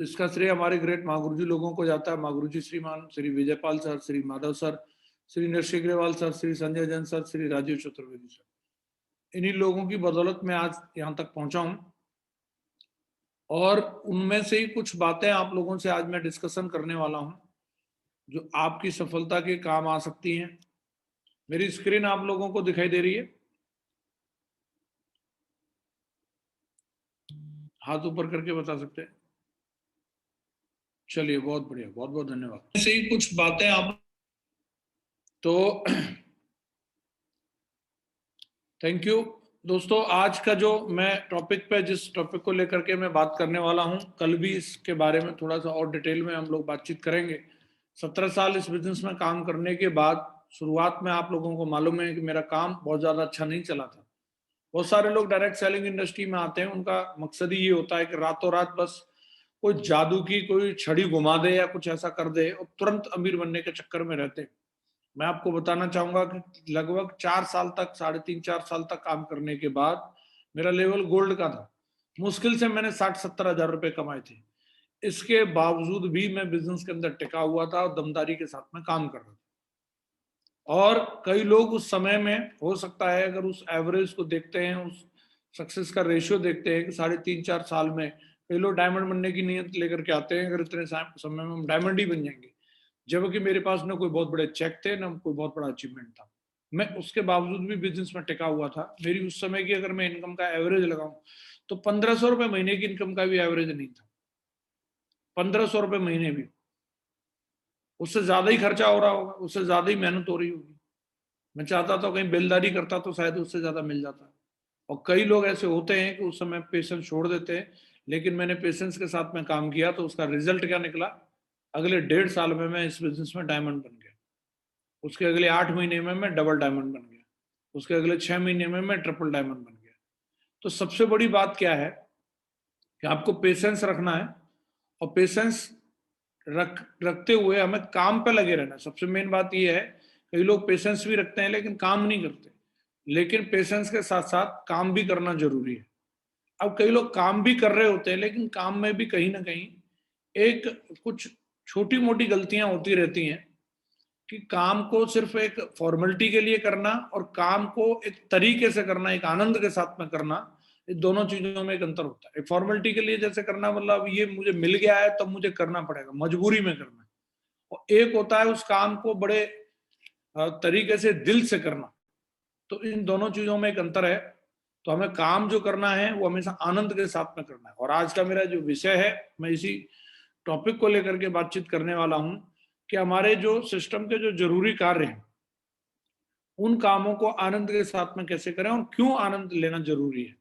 इसका श्रेय हमारे ग्रेट महागुरु जी लोगों को जाता है। महागुरु जी श्रीमान Shri Vijaypal sir, Shri Madhav sir, Shri Narsingh Agarwal sir, Shri Sanjay Jain sir, Shri Rajiv Chaturvedi sir. इन्हीं लोगों की बदौलत मैं आज यहाँ तक पहुंचा हूं और उनमें से ही कुछ बातें आप लोगों से आज मैं डिस्कशन करने वाला हूं जो आपकी सफलता के काम आ सकती हैं। मेरी स्क्रीन आप लोगों को दिखाई दे रही है? हाथ ऊपर करके बता सकते हैं? चलिए, बहुत बढ़िया, बहुत बहुत धन्यवाद। ऐसे ही कुछ बातें आप तो थैंक यू दोस्तों। आज का जो मैं टॉपिक पे जिस टॉपिक को लेकर के मैं बात करने वाला हूं, कल भी इसके बारे में थोड़ा सा और डिटेल में हम लोग बातचीत करेंगे। 17 साल इस बिजनेस में काम करने के बाद शुरुआत में आप लोगों को मालूम है कि मेरा काम बहुत ज्यादा अच्छा नहीं चला था। बहुत सारे लोग डायरेक्ट सेलिंग इंडस्ट्री में आते हैं, उनका मकसद ही ये होता है कि रातों रात बस कोई जादू की कोई छड़ी घुमा दे या कुछ ऐसा कर दे और तुरंत अमीर बनने के चक्कर में रहते हैं। मैं आपको बताना चाहूंगा कि लगभग 4 साल तक, 3.5-4 साल तक काम करने के बाद मेरा लेवल गोल्ड का था। मुश्किल से मैंने 60-70 हजार रुपए कमाए थे। इसके बावजूद भी मैं बिजनेस के अंदर टिका हुआ था और दमदारी के साथ में काम कर रहा था। और कई लोग उस समय में, हो सकता है अगर उस एवरेज को देखते हैं, उस सक्सेस का रेशियो देखते हैं कि 3.5-4 साल में कई लोग डायमंड बनने की नीयत लेकर के आते हैं, अगर इतने समय में हम डायमंड ही बन जाएंगे। जबकि मेरे पास ना कोई बहुत बड़े चेक थे, ना कोई बहुत बड़ा अचीवमेंट था। मैं उसके बावजूद भी बिजनेस में टिका हुआ था। मेरी उस समय की अगर मैं इनकम का एवरेज लगाऊं तो 1500 रुपए महीने की इनकम का भी एवरेज नहीं था। 1500 रुपए महीने भी, उससे ज्यादा ही खर्चा हो रहा होगा, उससे ज्यादा ही मेहनत हो रही होगी। मैं चाहता था कहीं बेलदारी करता तो शायद उससे ज्यादा मिल जाता। और कई लोग ऐसे होते हैं कि उस समय पेशेंस छोड़ देते हैं, लेकिन मैंने पेशेंस के साथ में काम किया तो उसका रिजल्ट क्या निकला? अगले 1.5 साल में मैं इस बिजनेस में डायमंड बन गया। उसके अगले 8 महीने में मैं डबल डायमंड बन गया। उसके अगले 6 महीने में मैं ट्रिपल डायमंड बन गया। तो सबसे बड़ी बात क्या है कि आपको पेशेंस रखना है और पेशेंस रखते हुए हमें काम पे लगे रहना। सबसे मेन बात यह है, कई लोग पेशेंस भी रखते हैं लेकिन काम नहीं करते। लेकिन पेशेंस के साथ साथ काम भी करना जरूरी है। अब कई लोग काम भी कर रहे होते हैं लेकिन काम में भी कहीं ना कहीं एक कुछ छोटी मोटी गलतियां होती रहती हैं कि काम को सिर्फ एक फॉर्मेलिटी के लिए करना और काम को एक तरीके से करना, एक आनंद के साथ में करना, ये दोनों चीजों में एक अंतर होता है। एक फॉर्मेलिटी के लिए जैसे करना, मतलब ये मुझे मिल गया है तब मुझे करना पड़ेगा, मजबूरी में करना है। और एक होता है उस काम को बड़े तरीके से दिल से करना। तो इन दोनों चीजों में एक अंतर है। तो हमें काम जो करना है वो हमेशा आनंद के साथ में करना है। और आज का मेरा जो विषय है, मैं इसी टॉपिक को लेकर के बातचीत करने वाला हूं कि हमारे जो सिस्टम के जो जरूरी कार्य हैं उन कामों को आनंद के साथ में कैसे करें और क्यों आनंद लेना जरूरी है।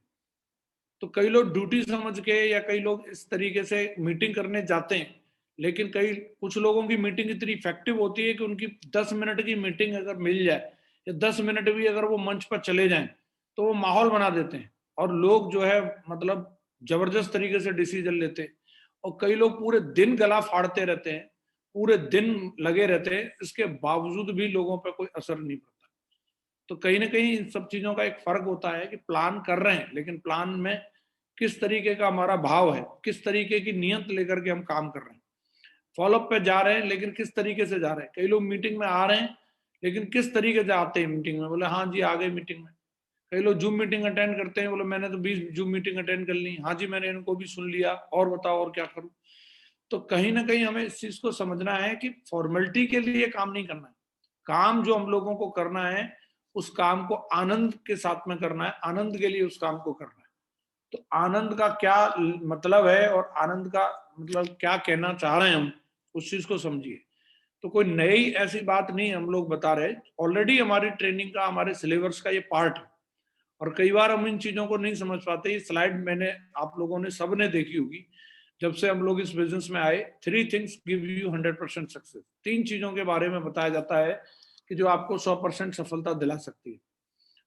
तो कई लोग ड्यूटी समझ के या कई लोग इस तरीके से मीटिंग करने जाते हैं, लेकिन कुछ लोगों की मीटिंग इतनी इफेक्टिव होती है कि उनकी 10 मिनट की मीटिंग अगर मिल जाए या 10 मिनट भी अगर वो मंच पर चले जाएं तो वो माहौल बना देते हैं और लोग जो है मतलब जबरदस्त तरीके से डिसीजन लेते हैं। और कई लोग पूरे दिन गला फाड़ते रहते हैं, पूरे दिन लगे रहते हैं, इसके बावजूद भी लोगों पर कोई असर नहीं पड़ता। तो कहीं ना कहीं इन सब चीजों का एक फर्क होता है कि प्लान कर रहे हैं लेकिन प्लान में किस तरीके का हमारा भाव है, किस तरीके की नियत लेकर के हम काम कर रहे हैं। फॉलोअप पे जा रहे हैं लेकिन किस तरीके से जा रहे हैं। कई लोग मीटिंग में आ रहे हैं लेकिन किस तरीके से आते हैं मीटिंग में, बोले हाँ जी आ गए मीटिंग में। कई लोग जूम मीटिंग अटेंड करते हैं, बोले मैंने तो 20 जूम मीटिंग अटेंड कर ली, हाँ जी मैंने इनको भी सुन लिया, और बताओ और क्या करूं। तो कहीं ना कहीं हमें इस चीज को समझना है कि फॉर्मेलिटी के लिए काम नहीं करना है। काम जो हम लोगों को करना है उस काम को आनंद के साथ में करना है, आनंद के लिए उस काम को करना है। तो आनंद का क्या मतलब है और आनंद का मतलब क्या कहना चाह रहे हैं हम, उस चीज को समझिए। तो कोई नई ऐसी बात नहीं हम लोग बता रहे, ऑलरेडी हमारी ट्रेनिंग का, हमारे सिलेबस का ये पार्ट है। और कई बार हम इन चीजों को नहीं समझ पाते। ये स्लाइड मैंने, आप लोगों ने सबने देखी होगी जब से हम लोग इस बिजनेस में आए। 3 थिंग्स गिव यू 100% सक्सेस। 3 चीजों के बारे में बताया जाता है कि जो आपको 100% सफलता दिला सकती है।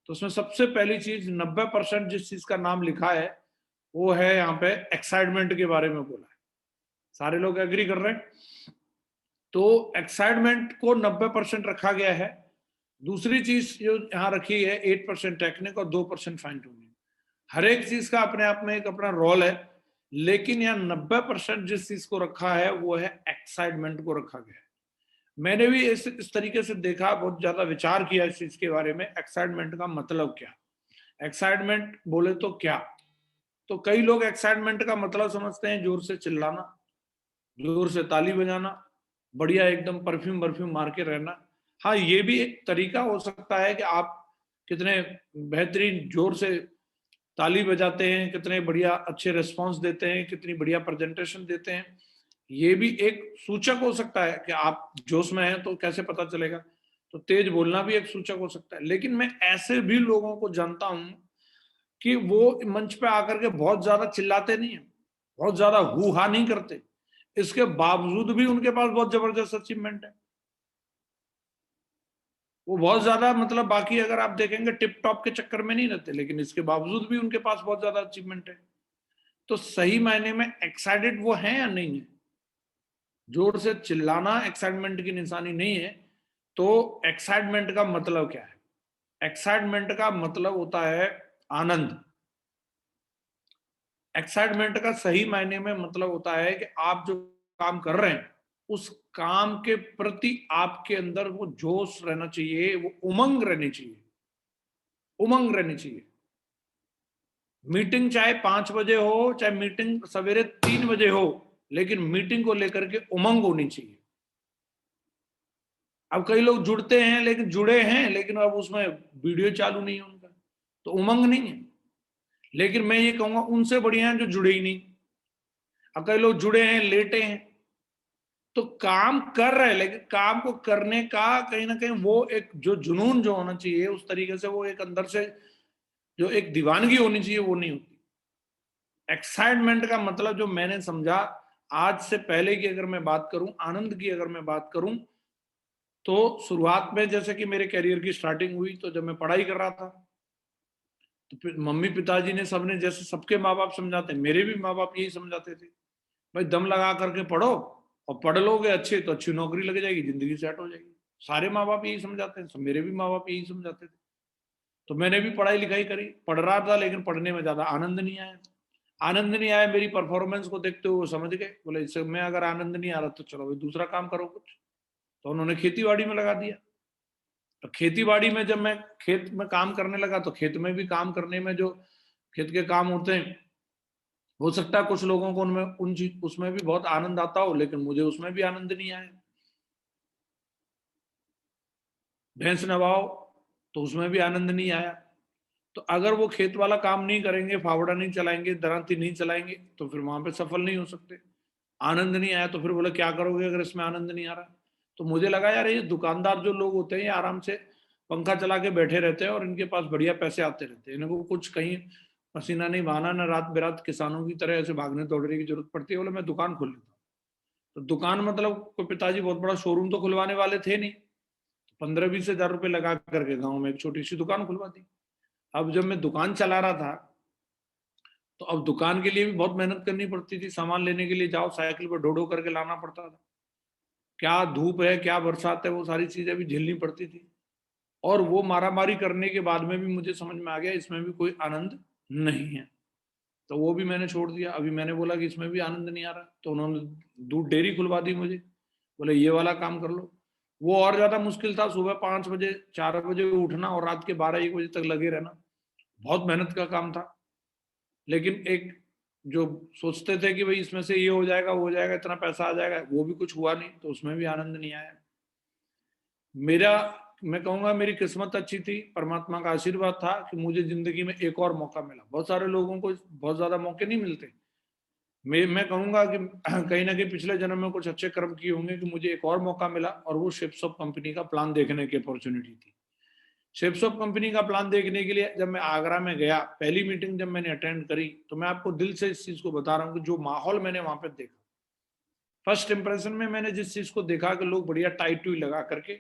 तो उसमें सबसे पहली चीज, 90% जिस चीज का नाम लिखा है वो है यहाँ पे एक्साइटमेंट के बारे में बोला है। सारे लोग एग्री कर रहे हैं? तो एक्साइटमेंट को 90% रखा गया है। दूसरी चीज जो यहाँ रखी है 8% टेक्निक और 2% फाइन ट्यूनिंग। हर एक चीज का अपने आप में एक अपना रोल है, लेकिन यहाँ 90% जिस चीज को रखा है वो है एक्साइटमेंट को रखा गया है। मैंने भी इस तरीके से देखा, बहुत ज्यादा विचार किया इस चीज के बारे में, एक्साइटमेंट का मतलब क्या, एक्साइटमेंट बोले तो क्या। तो कई लोग एक्साइटमेंट का मतलब समझते हैं जोर से चिल्लाना, जोर से ताली बजाना, बढ़िया एकदम परफ्यूम परफ्यूम मार के रहना। हाँ, ये भी एक तरीका हो सकता है कि आप कितने बेहतरीन जोर से ताली बजाते हैं, कितने बढ़िया अच्छे रिस्पॉन्स देते हैं, कितनी बढ़िया प्रेजेंटेशन देते हैं। ये भी एक सूचक हो सकता है कि आप जोश में हैं, तो कैसे पता चलेगा। तो तेज बोलना भी एक सूचक हो सकता है। लेकिन मैं ऐसे भी लोगों को जानता हूं कि वो मंच पे आकर के बहुत ज्यादा चिल्लाते नहीं है, बहुत ज्यादा हु हा नहीं करते, इसके बावजूद भी उनके पास बहुत जबरदस्त अचीवमेंट है। वो बहुत ज्यादा मतलब बाकी अगर आप देखेंगे टिप टॉप के चक्कर में नहीं रहते, लेकिन इसके बावजूद भी उनके पास बहुत ज्यादा अचीवमेंट है। तो सही मायने में एक्साइटेड वो है या नहीं है? जोर से चिल्लाना एक्साइटमेंट की निशानी नहीं है। तो एक्साइटमेंट का मतलब क्या है? एक्साइटमेंट का मतलब होता है आनंद। एक्साइटमेंट का सही मायने में मतलब होता है कि आप जो काम कर रहे हैं उस काम के प्रति आपके अंदर वो जोश रहना चाहिए, वो उमंग रहनी चाहिए, उमंग रहनी चाहिए। मीटिंग चाहे 5 बजे हो, चाहे मीटिंग सवेरे 3 बजे हो, लेकिन मीटिंग को लेकर के उमंग होनी चाहिए। अब कई लोग जुड़ते हैं, लेकिन जुड़े हैं लेकिन अब उसमें वीडियो चालू नहीं है उनका, तो उमंग नहीं है। लेकिन मैं ये कहूंगा उनसे बढ़िया है जो जुड़े ही नहीं। अब कई लोग जुड़े हैं, लेटे हैं, तो काम कर रहे हैं, लेकिन काम को करने का कहीं ना कहीं वो एक जो जुनून जो होना चाहिए उस तरीके से, वो एक अंदर से जो एक दीवानगी होनी चाहिए वो नहीं होती। एक्साइटमेंट का मतलब जो मैंने समझा, आज से पहले की अगर मैं बात करूं, आनंद की अगर मैं बात करूं, तो शुरुआत में जैसे कि मेरे करियर की स्टार्टिंग हुई, तो जब मैं पढ़ाई कर रहा था तो फिर मम्मी पिताजी ने, सबने, जैसे सबके माँ बाप समझाते हैं, मेरे भी माँ बाप यही समझाते थे, भाई दम लगा करके पढ़ो, और पढ़ लोगे अच्छे तो अच्छी नौकरी लग जाएगी, जिंदगी सेट हो जाएगी। सारे माँ बाप यही समझाते हैं, सब मेरे भी माँ बाप यही समझाते थे। तो मैंने भी पढ़ाई लिखाई करी, पढ़ रहा था, लेकिन पढ़ने में ज्यादा आनंद नहीं आया। आनंद नहीं आया, मेरी परफॉर्मेंस को देखते हुए समझ गए, बोले इससे मैं अगर आनंद नहीं आ रहा तो चलो भाई दूसरा काम करो कुछ। तो उन्होंने खेती बाड़ी में लगा दिया। तो खेती बाड़ी में जब मैं खेत में काम करने लगा, तो खेत में भी काम करने में जो खेत के काम होते हैं, हो सकता है कुछ लोगों को उनमें उन चीज उसमें भी बहुत आनंद आता हो, लेकिन मुझे उसमें भी आनंद नहीं आया। भैंस नवाओ, तो उसमें भी आनंद नहीं आया। तो अगर वो खेत वाला काम नहीं करेंगे, फावड़ा नहीं चलाएंगे, दरांती नहीं चलाएंगे, तो फिर वहां पे सफल नहीं हो सकते। आनंद नहीं आया तो फिर बोले क्या करोगे अगर इसमें आनंद नहीं आ रहा। तो मुझे लगा यार ये दुकानदार जो लोग होते हैं ये आराम से पंखा चला के बैठे रहते हैं और इनके पास बढ़िया पैसे आते रहते हैं, इनको कुछ कहीं पसीना नहीं बहाना, ना रात बेरात किसानों की तरह ऐसे भागने दौड़ने की जरूरत पड़ती है। बोले मैं दुकान खोल लेता हूँ। तो दुकान मतलब कोई पिताजी बहुत बड़ा शोरूम तो खुलवाने वाले थे नहीं, 15-20 हजार रुपए लगा करके गाँव में एक छोटी सी दुकान खुलवा दी। अब जब मैं दुकान चला रहा था, तो अब दुकान के लिए भी बहुत मेहनत करनी पड़ती थी। सामान लेने के लिए जाओ, साइकिल पर ढो ढो करके लाना पड़ता था, क्या धूप है क्या बरसात है, वो सारी चीजें भी झेलनी पड़ती थी। और वो मारामारी करने के बाद में भी मुझे समझ में आ गया इसमें भी कोई आनंद नहीं है। तो वो भी मैंने छोड़ दिया। अभी मैंने बोला कि इसमें भी आनंद नहीं आ रहा, तो उन्होंने दूध डेयरी खुलवा दी मुझे, बोले ये वाला काम कर लो। वो और ज्यादा मुश्किल था, सुबह 5 बजे 4 बजे उठना और रात के 12-1 बजे तक लगे रहना, बहुत मेहनत का काम था। लेकिन एक जो सोचते थे कि भाई इसमें से ये हो जाएगा वो हो जाएगा, इतना पैसा आ जाएगा, वो भी कुछ हुआ नहीं, तो उसमें भी आनंद नहीं आया। मेरा, मैं कहूंगा मेरी किस्मत अच्छी थी, परमात्मा का आशीर्वाद था कि मुझे जिंदगी में एक और मौका मिला। बहुत सारे लोगों को बहुत ज्यादा मौके नहीं मिलते। मैं कहूंगा कि कहीं ना कहीं पिछले जन्म में कुछ अच्छे कर्म किए होंगे कि मुझे एक और मौका मिला, और वो शिप्स ऑफ कंपनी का प्लान देखने की अपॉर्चुनिटी थी। शिप्स ऑफ कंपनी का प्लान देखने के लिए जब मैं आगरा में गया, पहली मीटिंग जब मैंने अटेंड करी, तो मैं आपको दिल से इस चीज को बता रहा हूँ कि जो माहौल मैंने वहां पे देखा, फर्स्ट इंप्रेशन में मैंने जिस चीज को देखा कि लोग बढ़िया टाई टुई लगा करके,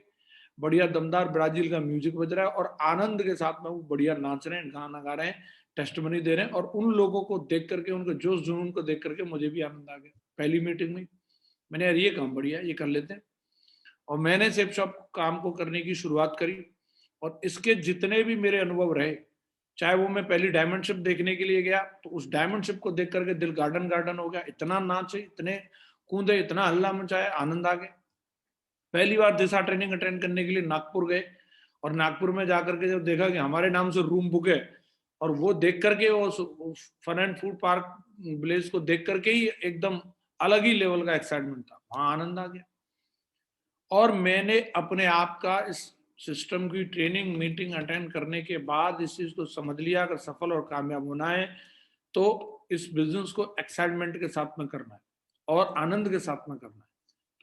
बढ़िया दमदार ब्राजील का म्यूजिक बज रहा है और आनंद के साथ में वो बढ़िया नाच रहे हैं, गाना गा रहे हैं, टेस्टमनी दे रहे हैं, और उन लोगों को देख करके, उनके जोश जुनून को देख करके मुझे भी आनंद आ गया पहली मीटिंग में। मैंने यार ये काम बढ़िया है, ये कर लेते हैं। और मैंने सेप शॉप काम को करने की शुरुआत करी, और इसके जितने भी मेरे अनुभव रहे, चाहे वो मैं पहली डायमंड शिप देखने के लिए गया तो उस डायमंड शिप को देख करके दिल गार्डन गार्डन हो गया, इतना नाचे, इतने कूदे, इतना हल्ला मचाया, आनंद आ गया। पहली बार दिशा ट्रेनिंग अटेंड करने के लिए नागपुर गए और नागपुर में जाकर के जब देखा कि हमारे नाम से रूम बुक है, और वो देख करके वो fun and food park village को देख करके ही एकदम अलग ही लेवल का एक्साइटमेंट था, वहां आनंद आ गया। और मैंने अपने आप का इस सिस्टम की ट्रेनिंग मीटिंग अटेंड करने के बाद इस चीज को समझ लिया, अगर सफल और कामयाब होना है तो इस बिजनेस को एक्साइटमेंट के साथ में करना है और आनंद के साथ में करना है।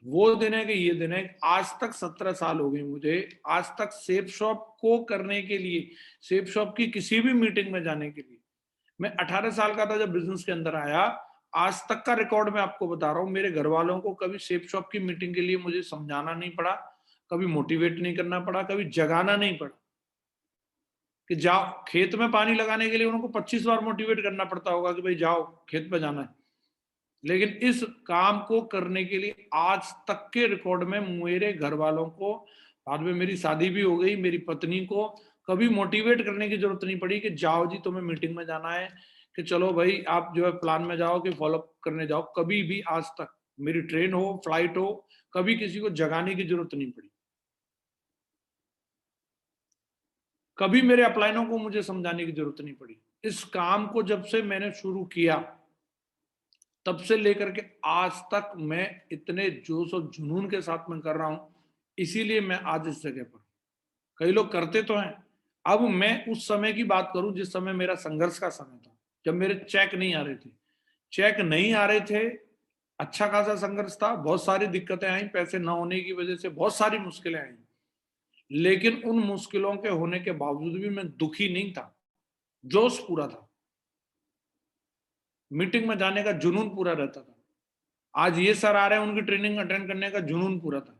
वो दिन है कि ये दिन है, आज तक 17 साल हो गए मुझे, आज तक सेफ शॉप को करने के लिए, सेफ शॉप की किसी भी मीटिंग में जाने के लिए, मैं 18 साल का था जब बिजनेस के अंदर आया, आज तक का रिकॉर्ड मैं आपको बता रहा हूं, मेरे घर वालों को कभी सेफ शॉप की मीटिंग के लिए मुझे समझाना नहीं पड़ा, कभी मोटिवेट नहीं करना पड़ा, कभी जगाना नहीं पड़ा कि जाओ खेत में पानी लगाने के लिए उनको 25 बार मोटिवेट करना पड़ता होगा कि भाई जाओ खेत पे जाना है। लेकिन इस काम को करने के लिए आज तक के रिकॉर्ड में मेरे घर वालों को, बाद में मेरी शादी भी हो गई, मेरी पत्नी को कभी मोटिवेट करने की जरूरत नहीं पड़ी कि जाओ जी तुम्हें मीटिंग में जाना है, कि चलो भाई आप जो है प्लान में जाओ, कि फॉलो करने जाओ। कभी भी आज तक मेरी ट्रेन हो फ्लाइट हो, कभी किसी को जगाने की जरूरत नहीं पड़ी, कभी मेरे अपलाइनों को मुझे समझाने की जरूरत नहीं पड़ी। इस काम को जब से मैंने शुरू किया तब से लेकर के आज तक मैं इतने जोश और जुनून के साथ में कर रहा हूं, इसीलिए मैं आज इस जगह पर। कई लोग करते तो हैं। अब मैं उस समय की बात करूं जिस समय मेरा संघर्ष का समय था, जब मेरे चेक नहीं आ रहे थे, चेक नहीं आ रहे थे, अच्छा खासा संघर्ष था, बहुत सारी दिक्कतें आई, पैसे ना होने की वजह से बहुत सारी मुश्किलें आई, लेकिन उन मुश्किलों के होने के बावजूद भी मैं दुखी नहीं था, जोश पूरा था, मीटिंग में जाने का जुनून पूरा रहता था। आज ये सर आ रहे हैं, उनकी ट्रेनिंग अटेंड करने का जुनून पूरा था।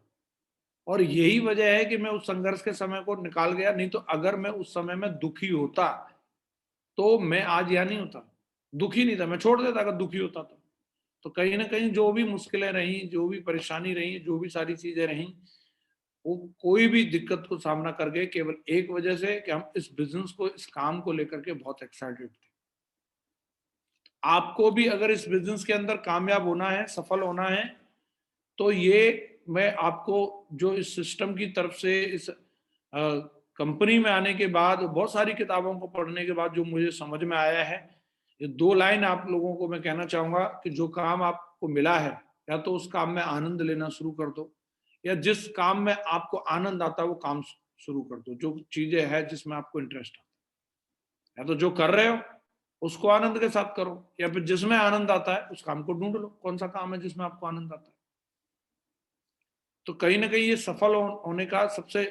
और यही वजह है कि मैं उस संघर्ष के समय को निकाल गया, नहीं तो अगर मैं उस समय में दुखी होता तो मैं आज यहाँ नहीं होता। दुखी नहीं था, मैं छोड़ देता अगर दुखी होता तो कहीं ना कहीं जो भी मुश्किलें रही, जो भी परेशानी रही, जो भी सारी चीजें रही, वो कोई भी दिक्कत को सामना कर गए केवल एक वजह से कि हम इस बिजनेस को, इस काम को लेकर के बहुत एक्साइटेड थे। आपको भी अगर इस बिजनेस के अंदर कामयाब होना है, सफल होना है, तो ये मैं आपको जो इस सिस्टम की तरफ से, इस कंपनी में आने के बाद, बहुत सारी किताबों को पढ़ने के बाद जो मुझे समझ में आया है, ये 2 लाइन आप लोगों को मैं कहना चाहूंगा कि जो काम आपको मिला है, या तो उस काम में आनंद लेना शुरू कर दो, या जिस काम में आपको आनंद आता है वो काम शुरू कर दो। जो चीजें हैं जिसमें आपको इंटरेस्ट आता है, या तो जो कर रहे हो उसको आनंद के साथ करो, या फिर जिसमें आनंद आता है उस काम को ढूंढ लो, कौन सा काम है जिसमें आपको आनंद आता है। तो कहीं ना कहीं ये सफल होने का सबसे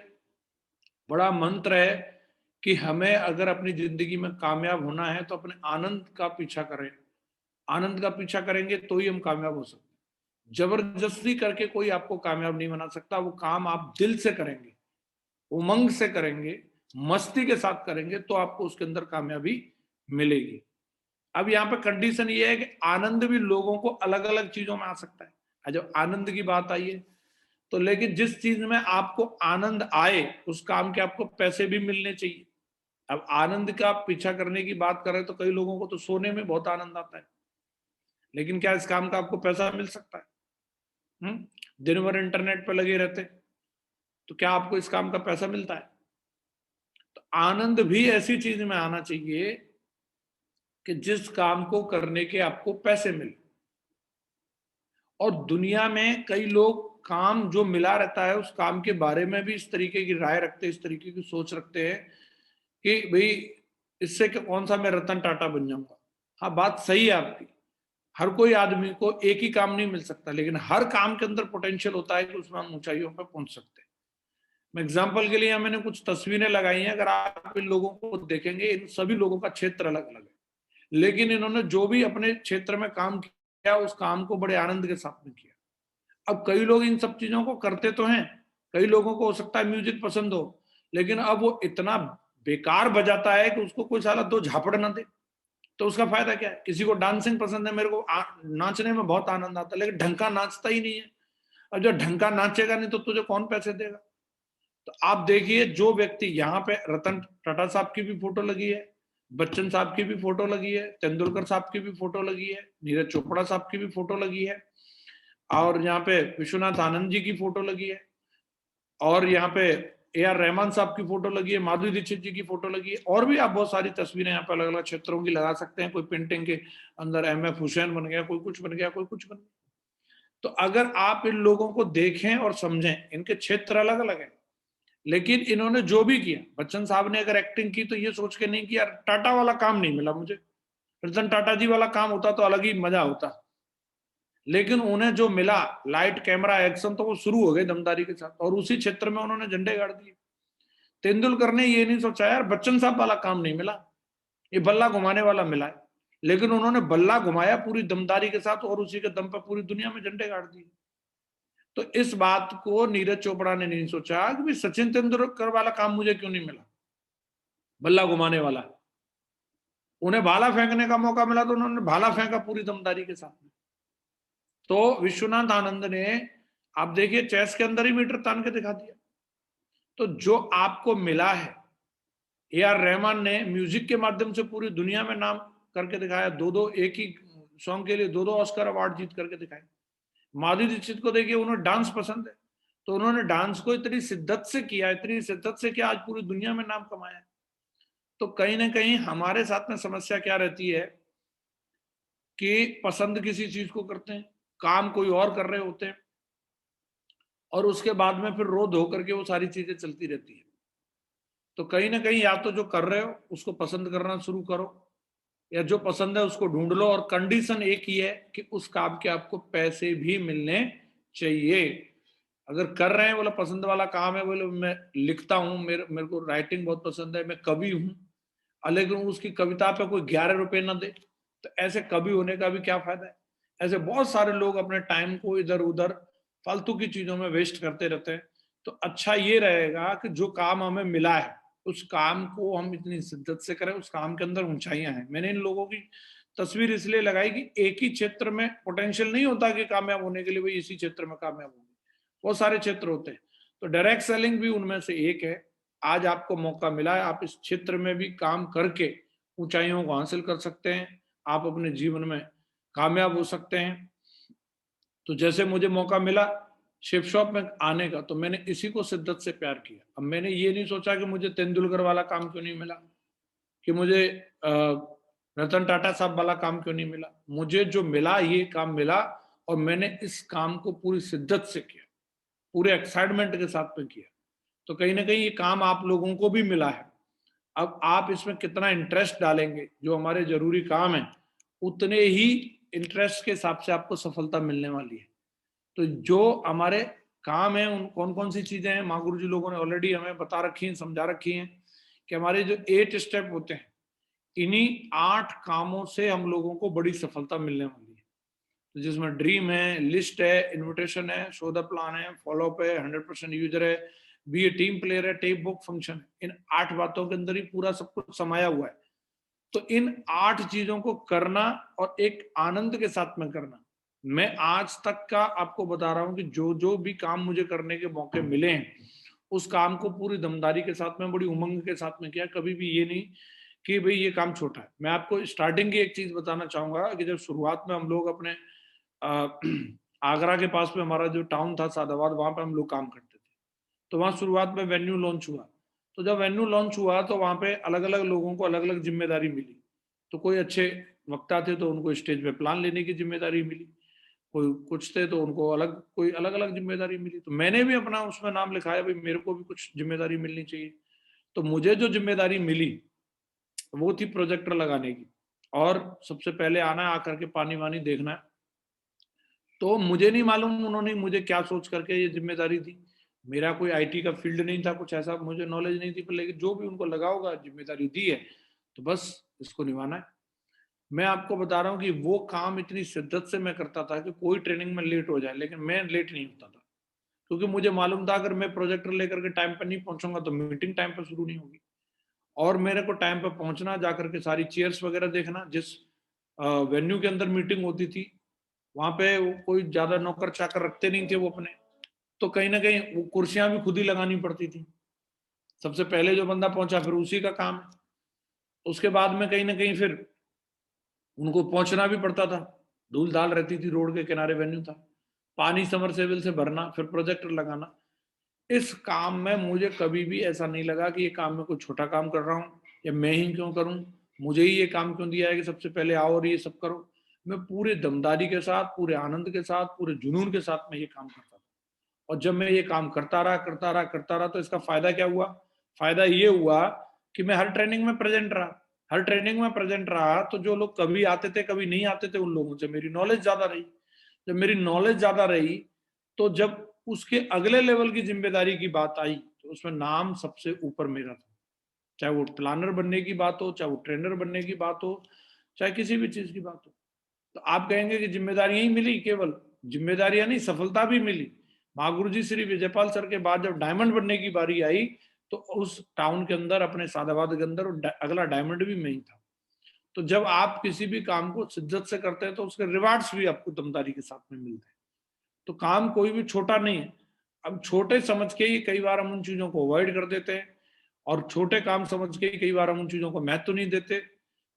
बड़ा मंत्र है कि हमें अगर अपनी जिंदगी में कामयाब होना है तो अपने आनंद का पीछा करें। आनंद का पीछा करेंगे तो ही हम कामयाब हो सकते हैं। जबरदस्ती करके कोई आपको कामयाब नहीं बना सकता। वो काम आप दिल से करेंगे, उमंग से करेंगे, मस्ती के साथ करेंगे तो आपको उसके अंदर कामयाबी मिलेगी। अब यहाँ पे कंडीशन ये है कि आनंद भी लोगों को अलग अलग चीजों में आ सकता है। जब आनंद की बात आई है तो, लेकिन जिस चीज में आपको आनंद आए उस काम के आपको पैसे भी मिलने चाहिए। अब आनंद का पीछा करने की बात करें तो कई लोगों को तो सोने में बहुत आनंद आता है, लेकिन क्या इस काम का आपको पैसा मिल सकता है? दिन भर इंटरनेट पर लगे रहते तो क्या आपको इस काम का पैसा मिलता है? तो आनंद भी ऐसी चीज में आना चाहिए कि जिस काम को करने के आपको पैसे मिले। और दुनिया में कई लोग काम जो मिला रहता है उस काम के बारे में भी इस तरीके की राय रखते हैं, इस तरीके की सोच रखते हैं कि भाई इससे कौन सा मैं रतन टाटा बन जाऊंगा। हाँ, बात सही है आपकी, हर कोई आदमी को एक ही काम नहीं मिल सकता, लेकिन हर काम के अंदर पोटेंशियल होता है कि उसमें हम ऊंचाइयों पर पहुंच सकते हैं। मैं एग्जाम्पल के लिए मैंने कुछ तस्वीरें लगाई हैं, अगर आप इन लोगों को देखेंगे, इन सभी लोगों का क्षेत्र अलग अलग है, लेकिन इन्होंने जो भी अपने क्षेत्र में काम किया उस काम को बड़े आनंद के साथ में किया। अब कई लोग इन सब चीजों को करते तो हैं, कई लोगों को हो सकता है म्यूजिक पसंद हो, लेकिन अब वो इतना बेकार बजाता है कि उसको कोई साला दो झापड़ ना दे तो उसका फायदा क्या है। किसी को डांसिंग पसंद है, मेरे को नाचने में बहुत आनंद आता है, लेकिन ढंग का नाचता ही नहीं है। और जो ढंग का नाचेगा नहीं तो तुझे कौन पैसे देगा? तो आप देखिए, जो व्यक्ति यहाँ पे रतन टाटा साहब की भी फोटो लगी है, बच्चन साहब की भी फोटो लगी है, तेंदुलकर साहब की भी फोटो लगी है, नीरज चोपड़ा साहब की भी फोटो लगी है, और यहाँ पे विश्वनाथ आनंद जी की फोटो लगी है, और यहाँ पे ए.आर. रहमान साहब की फोटो लगी है, माधुरी दीक्षित जी की फोटो लगी है, और भी आप बहुत सारी तस्वीरें यहाँ पे अलग अलग क्षेत्रों की लगा सकते हैं। कोई पेंटिंग के अंदर एम.एफ. हुसैन बन गया, कोई कुछ बन गया, कोई कुछ बन गया। तो अगर आप इन लोगों को देखें और समझें, इनके क्षेत्र अलग अलग है, लेकिन इन्होंने जो भी किया, बच्चन साहब ने अगर एक्टिंग की तो ये सोच के नहीं किया टाटा वाला काम नहीं मिला मुझे, रतन टाटा जी वाला काम होता तो अलग ही मजा होता, लेकिन उन्हें जो मिला लाइट कैमरा एक्शन, तो वो शुरू हो गए दमदारी के साथ, और उसी क्षेत्र में उन्होंने झंडे गाड़ दिए। तेंदुलकर ने ये नहीं सोचा यार बच्चन साहब वाला काम नहीं मिला, ये बल्ला घुमाने वाला मिला है, लेकिन उन्होंने बल्ला घुमाया पूरी दमदारी के साथ, और उसी के दम पर पूरी दुनिया में झंडे गाड़ दिए। तो इस बात को नीरज चोपड़ा ने नहीं सोचा कि भाई सचिन तेंदुलकर वाला काम मुझे क्यों नहीं मिला, बल्ला घुमाने वाला। उन्हें भाला फेंकने का मौका मिला तो उन्होंने भाला फेंका पूरी दमदारी के साथ में। तो विश्वनाथ आनंद ने, आप देखिए, चेस के अंदर ही मीटर तान के दिखा दिया। तो जो आपको मिला है, ए.आर. रहमान ने म्यूजिक के माध्यम से पूरी दुनिया में नाम करके दिखाया, दो दो एक ही सॉन्ग के लिए दो दो ऑस्कर अवार्ड जीत करके दिखाए। माधुरी दीक्षित को देखिए, उन्हें डांस पसंद है, तो उन्होंने डांस को इतनी शिद्दत से किया, इतनी शिद्दत से किया, आज पूरी दुनिया में नाम कमाया। तो कहीं ना कहीं हमारे साथ में समस्या क्या रहती है कि पसंद किसी चीज को करते हैं, काम कोई और कर रहे होते हैं, और उसके बाद में फिर रो धो करके वो सारी चीजें चलती रहती है। तो कहीं ना कहीं या तो जो कर रहे हो उसको पसंद करना शुरू करो, या जो पसंद है उसको ढूंढ लो, और कंडीशन एक ही है कि उस काम के आपको पैसे भी मिलने चाहिए। अगर कर रहे हैं बोले पसंद वाला काम है, बोले मैं लिखता हूँ, मेरे को राइटिंग बहुत पसंद है, मैं कवि हूँ, लेकिन उसकी कविता पे कोई 11 रुपए ना दे, तो ऐसे कवि होने का भी क्या फायदा है। ऐसे बहुत सारे लोग अपने टाइम को इधर उधर फालतू की चीजों में वेस्ट करते रहते हैं। तो अच्छा ये रहेगा कि जो काम हमें मिला है उस काम को हम इतनी शिद्दत से करें, उस काम के अंदर ऊंचाइयां हैं। मैंने इन लोगों की तस्वीर इसलिए लगाई कि एक ही क्षेत्र में पोटेंशियल नहीं होता कि कामयाब होने के लिए भाई इसी क्षेत्र में कामयाब होंगे, बहुत सारे क्षेत्र होते हैं। तो डायरेक्ट सेलिंग भी उनमें से एक है। आज आपको मौका मिला है, आप इस क्षेत्र में भी काम करके ऊंचाइयों को हासिल कर सकते हैं, आप अपने जीवन में कामयाब हो सकते हैं। तो जैसे मुझे मौका मिला शिप शॉप में आने का, तो मैंने इसी को शिद्दत से प्यार किया। अब मैंने ये नहीं सोचा कि मुझे तेंदुलकर वाला काम क्यों नहीं मिला, कि मुझे रतन टाटा साहब वाला काम क्यों नहीं मिला। मुझे जो मिला ये काम मिला, और मैंने इस काम को पूरी शिद्दत से किया, पूरे एक्साइटमेंट के साथ में किया। तो कहीं ना कहीं ये काम आप लोगों को भी मिला है। अब आप इसमें कितना इंटरेस्ट डालेंगे, जो हमारे जरूरी काम है उतने ही इंटरेस्ट के हिसाब से आपको सफलता मिलने वाली है। तो जो हमारे काम है, उन कौन कौन सी चीजें हैं, माँ गुरु जी लोगों ने ऑलरेडी हमें बता रखी हैं, समझा रखी हैं, कि हमारे जो 8 स्टेप होते हैं, इन्हीं 8 कामों से हम लोगों को बड़ी सफलता मिलने वाली है। तो जिसमें ड्रीम है, लिस्ट है, इन्विटेशन है, शो द प्लान है, फॉलो अप है, 100% यूजर है, बी ए टीम प्लेयर है, टेप बुक फंक्शन है। इन 8 बातों के अंदर ही पूरा सब कुछ समाया हुआ है। तो इन 8 चीजों को करना, और एक आनंद के साथ में करना। मैं आज तक का आपको बता रहा हूं कि जो जो भी काम मुझे करने के मौके मिले हैं, उस काम को पूरी दमदारी के साथ में, बड़ी उमंग के साथ में किया। कभी भी ये नहीं कि भाई ये काम छोटा है। मैं आपको स्टार्टिंग की एक चीज बताना चाहूंगा कि जब शुरुआत में हम लोग अपने आगरा के पास में हमारा जो टाउन था सादाबाद, वहां पे हम लोग काम करते थे। तो वहां शुरुआत में वेन्यू लॉन्च हुआ। तो जब वेन्यू लॉन्च हुआ तो वहां पे अलग अलग लोगों को अलग अलग जिम्मेदारी मिली। तो कोई अच्छे वक्ता थे तो उनको स्टेज पे प्लान लेने की जिम्मेदारी मिली, कोई कुछ थे तो उनको अलग कोई अलग अलग जिम्मेदारी मिली। तो मैंने भी अपना उसमें नाम लिखाया, भाई मेरे को भी कुछ जिम्मेदारी मिलनी चाहिए। तो मुझे जो जिम्मेदारी मिली वो थी प्रोजेक्टर लगाने की, और सबसे पहले आना है, आकर के पानी वानी देखना है। तो मुझे नहीं मालूम उन्होंने मुझे क्या सोच करके ये जिम्मेदारी दी। मेरा कोई आईटी का फील्ड नहीं था, कुछ ऐसा मुझे नॉलेज नहीं थी, पर लेकिन जो भी उनको लगा होगा जिम्मेदारी दी है तो बस इसको निभाना है। मैं आपको बता रहा हूँ कि वो काम इतनी शिद्दत से मैं करता था कि कोई ट्रेनिंग में लेट हो जाए, लेकिन मैं लेट नहीं होता था, क्योंकि मुझे मालूम था अगर मैं प्रोजेक्टर लेकर के टाइम पर नहीं पहुंचूंगा तो मीटिंग टाइम पर शुरू नहीं होगी। और मेरे को टाइम पर पहुंचना, जाकर के सारी चेयर्स वगैरह देखना, जिस वेन्यू के अंदर मीटिंग होती थी वहां पे कोई ज्यादा नौकर चाकर रखते नहीं थे वो अपने, तो कहीं ना कहीं वो कुर्सियां भी खुद ही लगानी पड़ती थी। सबसे पहले जो बंदा पहुंचा फिर उसी का काम है। उसके बाद में कहीं ना कहीं फिर उनको पहुंचना भी पड़ता था, धूल धाल रहती थी, रोड के किनारे वेन्यू था, पानी समरसेबल से भरना, फिर प्रोजेक्टर लगाना। इस काम में मुझे कभी भी ऐसा नहीं लगा कि ये काम मैं कोई छोटा काम कर रहा हूँ या मैं ही क्यों करूँ, मुझे ही ये काम क्यों दिया है कि सबसे पहले आओ और ये सब करो। मैं पूरे दमदारी के साथ, पूरे आनंद के साथ, पूरे जुनून के साथ मैं ये काम करता था। और जब मैं ये काम करता रहा तो इसका फायदा क्या हुआ? फायदा ये हुआ कि मैं हर ट्रेनिंग में प्रेजेंट रहा। हर ट्रेनिंग में प्रेजेंट रहा तो जो लोग कभी आते थे कभी नहीं आते थे, उन लोगों से मेरी नॉलेज ज्यादा रही। जब मेरी नॉलेज ज्यादा रही तो जब उसके अगले लेवल की जिम्मेदारी की बात आई तो उसमें नाम सबसे ऊपर मेरा था। चाहे वो प्लानर बनने की बात हो, चाहे वो ट्रेनर बनने की बात हो, चाहे किसी भी चीज की बात हो। तो आप कहेंगे कि जिम्मेदारियां ही मिली, केवल जिम्मेदारियां नहीं, सफलता भी मिली। महागुरु जी श्री विजयपाल सर के बाद जब डायमंड बनने की बारी आई तो उस टाउन के अंदर, अपने सादाबाद के अंदर, अगला डायमंड भी मैं ही था। तो जब आप किसी भी काम को शिद्दत से करते हैं तो उसके रिवार्ड्स भी आपको दमदारी के साथ में मिलते हैं। तो काम कोई भी छोटा नहीं है। अब छोटे समझ के ही कई बार हम उन चीजों को अवॉइड कर देते हैं, और छोटे काम समझ के ही कई बार हम उन चीजों को महत्व नहीं देते।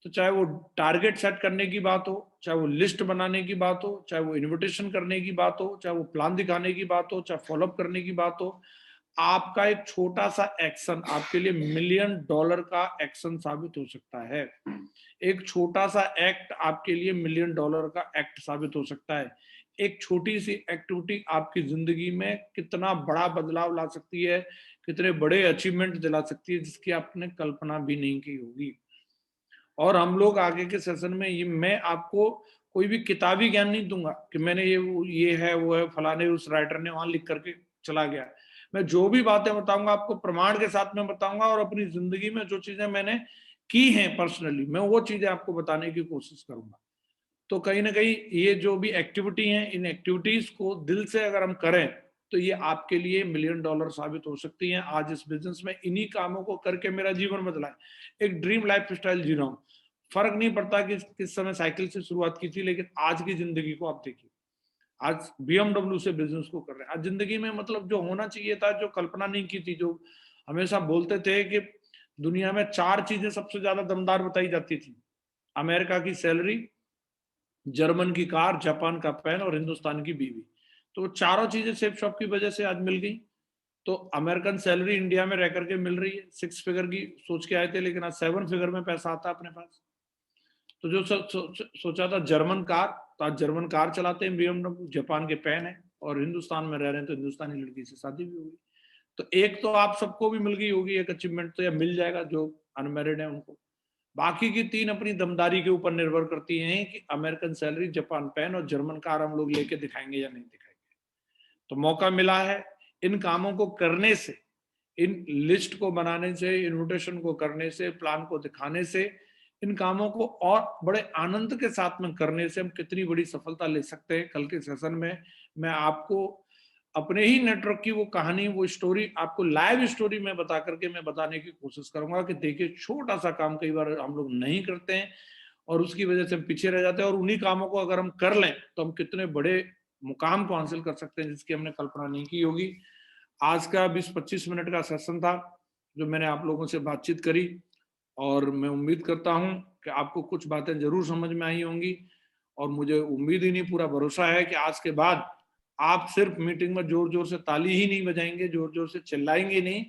तो चाहे वो टारगेट सेट करने की बात हो, चाहे वो लिस्ट बनाने की बात हो, चाहे वो इन्विटेशन करने की बात हो, चाहे वो प्लान दिखाने की बात हो, चाहे फॉलोअप करने की बात हो, आपका एक छोटा सा एक्शन आपके लिए $1,000,000 का एक्शन साबित हो सकता है। एक छोटा सा एक्ट आपके लिए $1,000,000 का एक्ट साबित हो सकता है। एक छोटी सी एक्टिविटी आपकी जिंदगी में कितना बड़ा बदलाव ला सकती है, कितने बड़े अचीवमेंट दिला सकती है जिसकी आपने कल्पना भी नहीं की होगी। और हम लोग आगे के सेशन में ये, मैं आपको कोई भी किताबी ज्ञान नहीं दूंगा कि मैंने ये है वो है, फलाने उस राइटर ने वहां लिख करके चला गया। मैं जो भी बातें बताऊंगा आपको प्रमाण के साथ में बताऊंगा, और अपनी जिंदगी में जो चीजें मैंने की हैं पर्सनली, मैं वो चीजें आपको बताने की कोशिश करूंगा। तो कहीं ना कहीं ये जो भी एक्टिविटी है, इन एक्टिविटीज को दिल से अगर हम करें तो ये आपके लिए $1,000,000 साबित हो सकती हैं। आज इस बिजनेस में इन्हीं कामों को करके मेरा जीवन बदला है। एक ड्रीम लाइफ स्टाइल जी रहा हूँ। फर्क नहीं पड़ता कि किस समय साइकिल से शुरुआत की थी, लेकिन आज की जिंदगी को आप देखिए। आज BMW से बिजनेस को कर रहे हैं। आज जिंदगी में मतलब जो होना चाहिए था, जो कल्पना नहीं की थी, जो हमेशा बोलते थे कि दुनिया में 4 चीजें सबसे ज्यादा दमदार बताई जाती थी, अमेरिका की सैलरी, जर्मन की कार, जापान का पेन और हिंदुस्तान की बीवी। तो चारों चीजें सेफ शॉप की वजह से आज मिल गई। तो अमेरिकन सैलरी इंडिया में रह करके मिल रही है, 6 फिगर की सोच के आए थे, लेकिन आज 7 फिगर में पैसा आता है अपने पास। तो जो सोचा था जर्मन कार, तो आज जर्मन कार चलाते हैं BMW, जापान के पेन है, और हिंदुस्तान में रह रहे हैं तो हिंदुस्तानी लड़की से शादी भी होगी। तो एक तो आप सबको भी मिल गई होगी एक अचीवमेंट, तो या मिल जाएगा जो अनमेरिड है उनको। बाकी की 3 अपनी दमदारी के ऊपर निर्भर करती हैं कि अमेरिकन सैलरी, जापान पेन और जर्मन कार हम लोग लेके दिखाएंगे या नहीं दिखाएंगे। तो मौका मिला है इन कामों को करने से, इन लिस्ट को बनाने से, इन्विटेशन को करने से, प्लान को दिखाने से, इन कामों को और बड़े आनंद के साथ में करने से हम कितनी बड़ी सफलता ले सकते हैं। कल के सेशन में मैं आपको अपने ही नेटवर्क की वो कहानी, वो स्टोरी आपको लाइव स्टोरी में बता करके मैं बताने की कोशिश करूंगा कि देखिए, छोटा सा काम कई बार हम लोग नहीं करते हैं और उसकी वजह से हम पीछे रह जाते हैं, और उन्हीं कामों को अगर हम कर लें तो हम कितने बड़े मुकाम को हासिल कर सकते हैं जिसकी हमने कल्पना नहीं की होगी। आज का 20-25 मिनट का सेशन था जो मैंने आप लोगों से बातचीत करी, और मैं उम्मीद करता हूं कि आपको कुछ बातें जरूर समझ में आई होंगी। और मुझे उम्मीद ही नहीं, पूरा भरोसा है कि आज के बाद आप सिर्फ मीटिंग में जोर जोर से ताली ही नहीं बजाएंगे, जोर जोर से चिल्लाएंगे नहीं,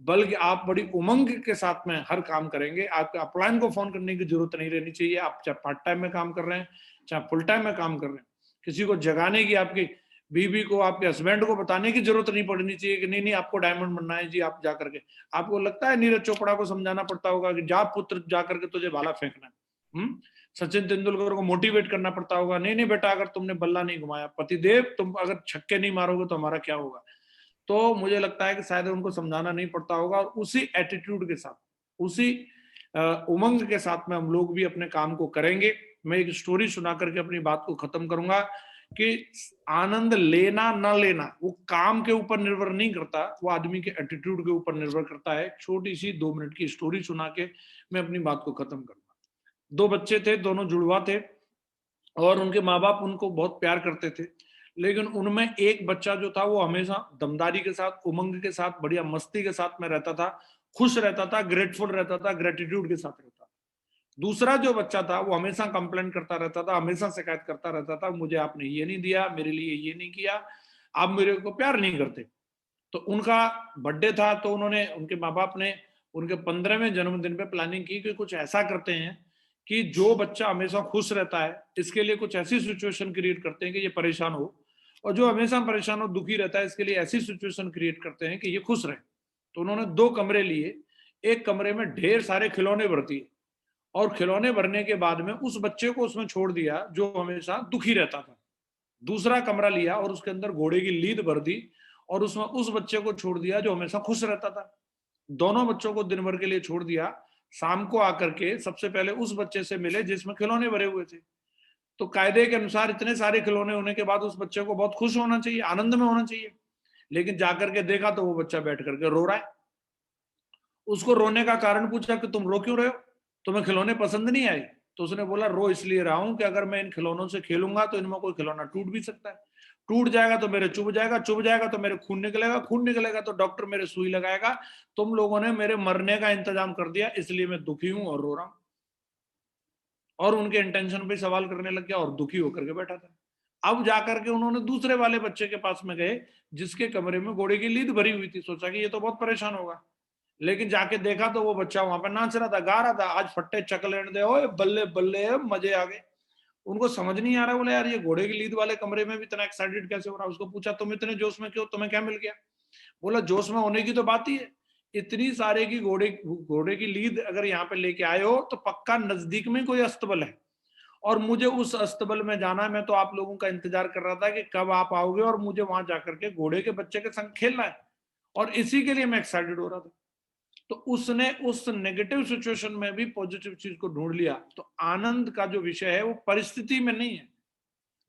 बल्कि आप बड़ी उमंग के साथ में हर काम करेंगे। आपके अपलाइन को फोन करने की जरूरत नहीं रहनी चाहिए। आप चाहे पार्ट टाइम में काम कर रहे हैं, चाहे फुल टाइम में काम कर रहे हैं, किसी को जगाने की, आपकी बीवी को, आपके हस्बैंड को बताने की जरूरत नहीं पड़नी चाहिए कि नहीं नहीं आपको डायमंड बनना है जी, आप जा करके। आपको लगता है नीरज चोपड़ा को समझाना पड़ता होगा कि जा पुत्र, जा करके तुझे भाला फेंकना है। सचिन तेंदुलकर को मोटिवेट करना पड़ता होगा, नहीं नहीं बेटा अगर तुमने बल्ला नहीं घुमाया, पतिदेव तुम अगर छक्के नहीं मारोगे तो हमारा क्या होगा। तो मुझे लगता है कि शायद उनको समझाना नहीं पड़ता होगा, और उसी एटीट्यूड के साथ, उसी उमंग के साथ में हम लोग भी अपने काम को करेंगे। मैं एक स्टोरी सुना करके अपनी बात को खत्म करूंगा कि आनंद लेना ना लेना वो काम के ऊपर निर्भर नहीं करता, वो आदमी के एटीट्यूड के ऊपर निर्भर करता है। छोटी सी 2 मिनट की स्टोरी सुना के मैं अपनी बात को खत्म करूंगा। 2 बच्चे थे, दोनों जुड़वा थे, और उनके माँ बाप उनको बहुत प्यार करते थे, लेकिन उनमें एक बच्चा जो था वो हमेशा दमदारी के साथ, उमंग के साथ, बढ़िया मस्ती के साथ में रहता था, खुश रहता था, ग्रेटफुल रहता था, ग्रेटिट्यूड के साथ रहता था। दूसरा जो बच्चा था वो हमेशा कंप्लेंट करता रहता था, हमेशा शिकायत करता रहता था, मुझे आपने ये नहीं दिया, मेरे लिए ये नहीं किया, आप मेरे को प्यार नहीं करते। तो उनका बर्थडे था, तो उन्होंने, उनके माँ बाप ने उनके 15वें जन्मदिन पे प्लानिंग की कि कुछ ऐसा करते हैं कि जो बच्चा हमेशा खुश रहता है, इसके लिए कुछ ऐसी सिचुएशन क्रिएट करते हैं कि ये परेशान हो, और जो हमेशा परेशान हो, दुखी रहता है, इसके लिए ऐसी सिचुएशन क्रिएट करते हैं कि ये खुश रहे। तो उन्होंने 2 कमरे लिए, एक कमरे में ढेर सारे खिलौने भर दिए, और खिलौने भरने के बाद में उस बच्चे को उसमें छोड़ दिया जो हमेशा दुखी रहता था। दूसरा कमरा लिया और उसके अंदर घोड़े की लीद भर दी, और उसमें उस बच्चे को छोड़ दिया जो हमेशा खुश रहता था। दोनों बच्चों को दिन भर के लिए छोड़ दिया। शाम को आकर के सबसे पहले उस बच्चे से मिले जिसमें खिलौने भरे हुए थे। तो कायदे के अनुसार इतने सारे खिलौने होने के बाद उस बच्चे को बहुत खुश होना चाहिए, आनंद में होना चाहिए, लेकिन जाकर के देखा तो वो बच्चा बैठ करके रो रहा है। उसको रोने का कारण पूछा कि तुम रो क्यों रहे हो, तुम्हें खिलौने पसंद नहीं आए? तो उसने बोला, रो इसलिए रहा हूं कि अगर मैं इन खिलौनों से खेलूंगा तो इनमें कोई खिलौना टूट भी सकता है, टूट जाएगा तो मेरे चुभ जाएगा, चुभ जाएगा तो मेरे खून निकलेगा, खून निकलेगा तो डॉक्टर मेरे सुई लगाएगा, तुम लोगों ने मेरे मरने का इंतजाम कर दिया, इसलिए मैं दुखी हूं और रो रहा हूं। और उनके इंटेंशन पे सवाल करने लग गया और दुखी होकर के बैठा था। अब जाकर के उन्होंने दूसरे वाले बच्चे के पास में गए जिसके कमरे में घोड़े की लीद भरी हुई थी, सोचा कि ये तो बहुत परेशान होगा, लेकिन जाके देखा तो वो बच्चा वहां पर नाच रहा था, गा रहा था, आज फट्टे चक लेने दे, ओए बल्ले बल्ले, मजे आ गए। उनको समझ नहीं आ रहा, बोले यार ये घोड़े की लीद वाले कमरे में भी इतना एक्साइटेड कैसे हो रहा है। उसको पूछा, तुम इतने जोश में क्यों, तुम्हें क्या मिल गया? बोला, जोश में होने की तो बात ही है, इतनी सारे की घोड़े घोड़े की लीद अगर यहाँ पे लेके आए हो तो पक्का नजदीक में कोई अस्तबल है, और मुझे उस अस्तबल में जाना है, मैं तो आप लोगों का इंतजार कर रहा था कि कब आप आओगे और मुझे वहां जाकर के घोड़े के बच्चे के संग खेलना है, और इसी के लिए मैं एक्साइटेड हो रहा था। तो उसने उस नेगेटिव सिचुएशन में भी पॉजिटिव चीज को ढूंढ लिया। तो आनंद का जो विषय है वो परिस्थिति में नहीं है,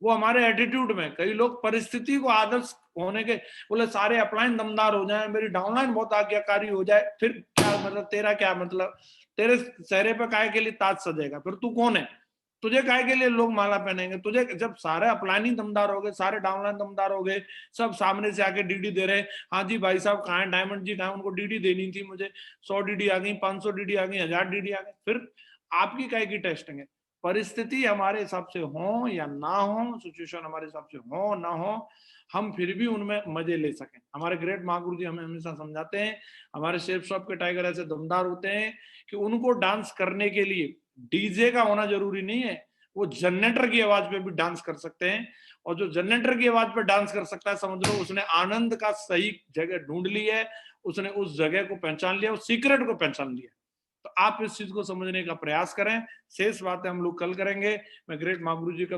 वो हमारे एटीट्यूड में। कई लोग परिस्थिति को आदर्श होने के, बोले सारे अपलाइन दमदार हो जाए, मेरी डाउनलाइन बहुत आज्ञाकारी हो जाए, फिर क्या मतलब, तेरा क्या मतलब, तेरे चेहरे पे काय के लिए ताज सजेगा, फिर तू कौन है, तुझे काय के लिए लोग माला पहनेंगे? तुझे जब सारे अपलाइन ही दमदार हो गए, सारे डाउनलाइन दमदार हो गए, सब सामने से आके डीडी दे रहे, हाँ जी भाई साहब कहाँ है, डायमंड जी कहाँ है, उनको डीडी देनी थी मुझे, 100 डीडी आ गई, 500 डीडी आ गई, 1000 डीडी आ गई, फिर आपकी काय की टेस्टिंग है? परिस्थिति हमारे हिसाब से हो या ना हो, सिचुएशन हमारे हिसाब से हो ना हो, हम फिर भी उनमें मजे ले सकें। हमारे ग्रेट महागुरु जी हमें हमेशा समझाते हैं, हमारे शेफ शॉप के टाइगर ऐसे दमदार होते हैं कि उनको डांस करने के लिए डीजे का होना जरूरी नहीं है, वो जनरेटर की आवाज पे भी डांस कर सकते हैं, और जो जनरेटर की आवाज पे डांस कर सकता है, समझ लो उसने आनंद का सही जगह ढूंढ ली है, उसने उस जगह को पहचान लिया, उस सीक्रेट को पहचान लिया। तो आप इस चीज को समझने का प्रयास करें। शेष बातें हम लोग कल करेंगे। मैं ग्रेट महागुरु जी का